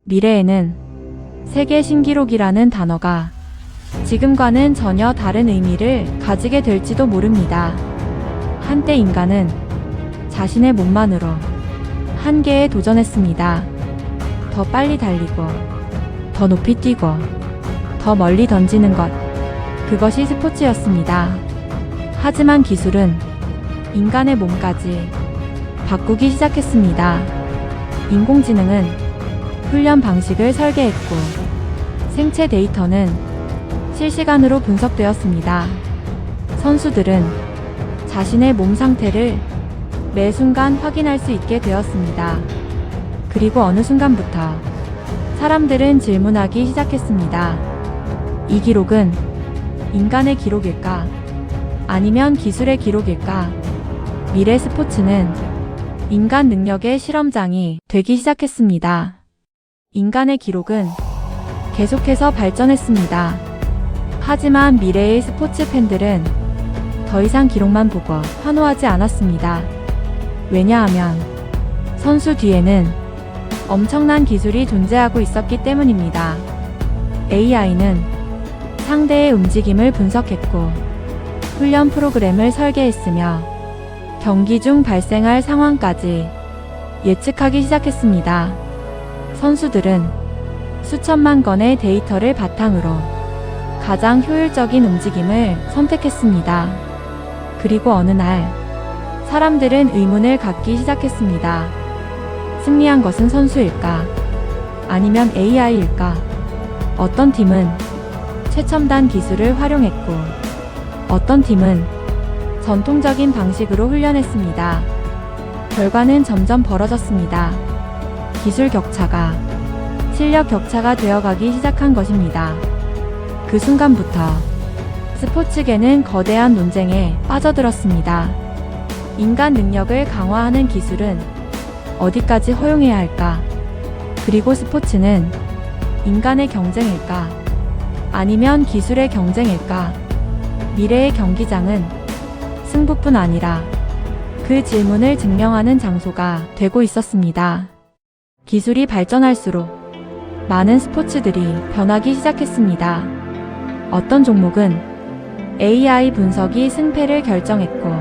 미래에는 세계 신기록이라는 단어가 지금과는 전혀 다른 의미를 가지게 될지도 모릅니다. 한때 인간은 자신의 몸만으로 한계에 도전했습니다. 더 빨리 달리고, 더 높이 뛰고, 더 멀리 던지는 것, 그것이 스포츠였습니다. 하지만 기술은 인간의 몸까지 바꾸기 시작했습니다. 인공지능은 훈련 방식을 설계했고, 생체 데이터는 실시간으로 분석되었습니다. 선수들은 자신의 몸 상태를 매 순간 확인할 수 있게 되었습니다. 그리고 어느 순간부터 사람들은 질문하기 시작했습니다. 이 기록은 인간의 기록일까? 아니면 기술의 기록일까? 미래 스포츠는 인간 능력의 실험장이 되기 시작했습니다. 인간의 기록은 계속해서 발전했습니다. 하지만 미래의 스포츠 팬들은 더 이상 기록만 보고 환호하지 않았습니다. 왜냐하면 선수 뒤에는 엄청난 기술이 존재하고 있었기 때문입니다. AI는 상대의 움직임을 분석했고 훈련 프로그램을 설계했으며 경기 중 발생할 상황까지 예측하기 시작했습니다. 선수들은 수천만 건의 데이터를 바탕으로 가장 효율적인 움직임을 선택했습니다. 그리고 어느 날 사람들은 의문을 갖기 시작했습니다. 승리한 것은 선수일까? 아니면 AI일까? 어떤 팀은 최첨단 기술을 활용했고, 어떤 팀은 전통적인 방식으로 훈련했습니다. 결과는 점점 벌어졌습니다. 기술 격차가 실력 격차가 되어가기 시작한 것입니다. 그 순간부터 스포츠계는 거대한 논쟁에 빠져들었습니다. 인간 능력을 강화하는 기술은 어디까지 허용해야 할까? 그리고 스포츠는 인간의 경쟁일까? 아니면 기술의 경쟁일까? 미래의 경기장은 승부뿐 아니라 그 질문을 증명하는 장소가 되고 있었습니다. 기술이 발전할수록 많은 스포츠들이 변하기 시작했습니다. 어떤 종목은 AI 분석이 승패를 결정했고,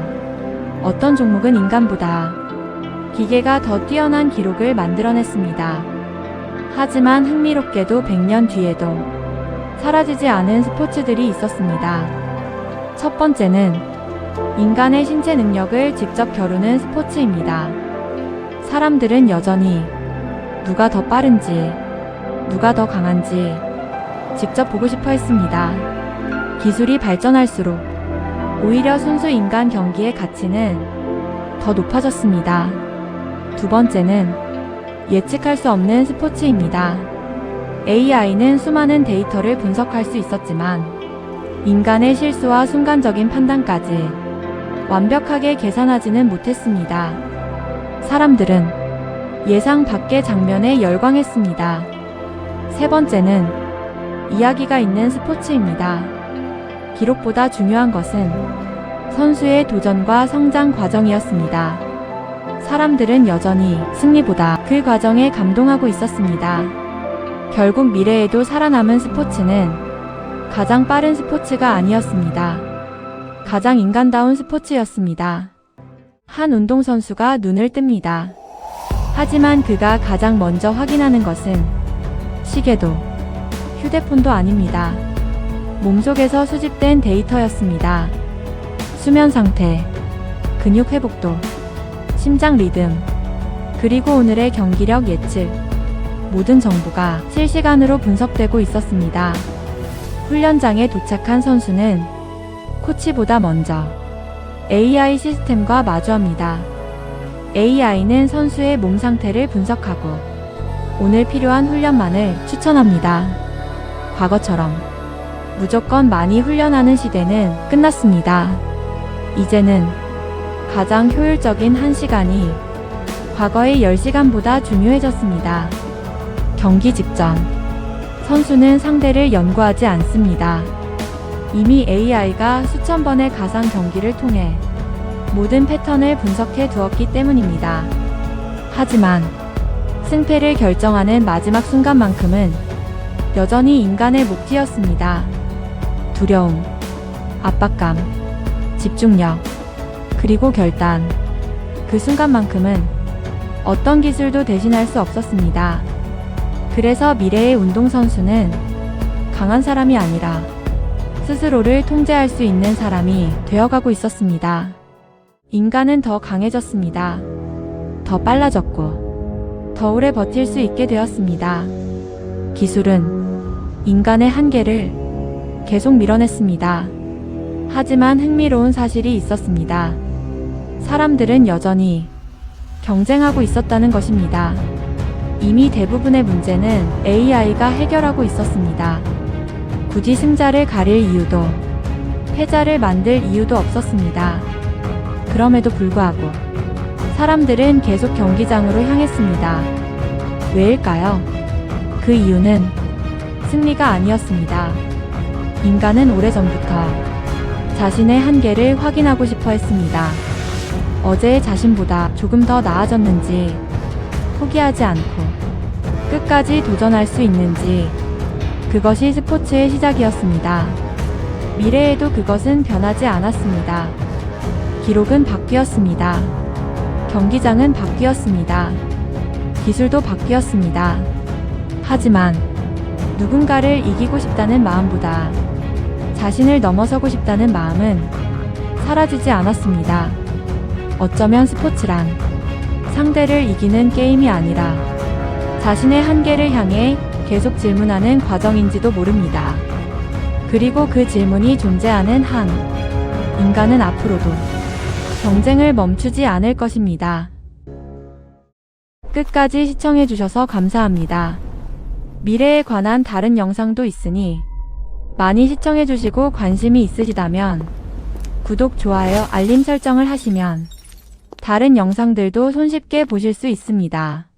어떤 종목은 인간보다 기계가 더 뛰어난 기록을 만들어냈습니다. 하지만 흥미롭게도 100년 뒤에도 사라지지 않은 스포츠들이 있었습니다. 첫 번째는 인간의 신체 능력을 직접 겨루는 스포츠입니다. 사람들은 여전히 누가 더 빠른지, 누가 더 강한지 직접 보고 싶어 했습니다. 기술이 발전할수록 오히려 순수 인간 경기의 가치는 더 높아졌습니다. 두 번째는 예측할 수 없는 스포츠입니다. AI는 수많은 데이터를 분석할 수 있었지만 인간의 실수와 순간적인 판단까지 완벽하게 계산하지는 못했습니다. 사람들은 예상 밖의 장면에 열광했습니다. 세 번째는 이야기가 있는 스포츠입니다. 기록보다 중요한 것은 선수의 도전과 성장 과정이었습니다. 사람들은 여전히 승리보다 그 과정에 감동하고 있었습니다. 결국 미래에도 살아남은 스포츠는 가장 빠른 스포츠가 아니었습니다. 가장 인간다운 스포츠였습니다. 한 운동선수가 눈을 뜹니다. 하지만 그가 가장 먼저 확인하는 것은 시계도 휴대폰도 아닙니다. 몸속에서 수집된 데이터였습니다. 수면 상태, 근육 회복도, 심장 리듬, 그리고 오늘의 경기력 예측, 모든 정보가 실시간으로 분석되고 있었습니다. 훈련장에 도착한 선수는 코치보다 먼저 AI 시스템과 마주합니다. AI는 선수의 몸 상태를 분석하고 오늘 필요한 훈련만을 추천합니다. 과거처럼 무조건 많이 훈련하는 시대는 끝났습니다. 이제는 가장 효율적인 1시간이 과거의 10시간보다 중요해졌습니다. 경기 직전, 선수는 상대를 연구하지 않습니다. 이미 AI가 수천 번의 가상 경기를 통해 모든 패턴을 분석해 두었기 때문입니다. 하지만 승패를 결정하는 마지막 순간만큼은 여전히 인간의 목표였습니다. 두려움, 압박감, 집중력, 그리고 결단. 그 순간만큼은 어떤 기술도 대신할 수 없었습니다. 그래서 미래의 운동선수는 강한 사람이 아니라 스스로를 통제할 수 있는 사람이 되어가고 있었습니다. 인간은 더 강해졌습니다. 더 빨라졌고, 더 오래 버틸 수 있게 되었습니다. 기술은 인간의 한계를 계속 밀어냈습니다. 하지만 흥미로운 사실이 있었습니다. 사람들은 여전히 경쟁하고 있었다는 것입니다. 이미 대부분의 문제는 AI가 해결하고 있었습니다. 굳이 승자를 가릴 이유도, 패자를 만들 이유도 없었습니다. 그럼에도 불구하고 사람들은 계속 경기장으로 향했습니다. 왜일까요? 그 이유는 승리가 아니었습니다. 인간은 오래전부터 자신의 한계를 확인하고 싶어 했습니다. 어제의 자신보다 조금 더 나아졌는지, 포기하지 않고 끝까지 도전할 수 있는지, 그것이 스포츠의 시작이었습니다. 미래에도 그것은 변하지 않았습니다. 기록은 바뀌었습니다. 경기장은 바뀌었습니다. 기술도 바뀌었습니다. 하지만 누군가를 이기고 싶다는 마음보다 자신을 넘어서고 싶다는 마음은 사라지지 않았습니다. 어쩌면 스포츠란 상대를 이기는 게임이 아니라 자신의 한계를 향해 계속 질문하는 과정인지도 모릅니다. 그리고 그 질문이 존재하는 한, 인간은 앞으로도 경쟁을 멈추지 않을 것입니다. 끝까지 시청해주셔서 감사합니다. 미래에 관한 다른 영상도 있으니 많이 시청해주시고 관심이 있으시다면 구독, 좋아요, 알림 설정을 하시면 다른 영상들도 손쉽게 보실 수 있습니다.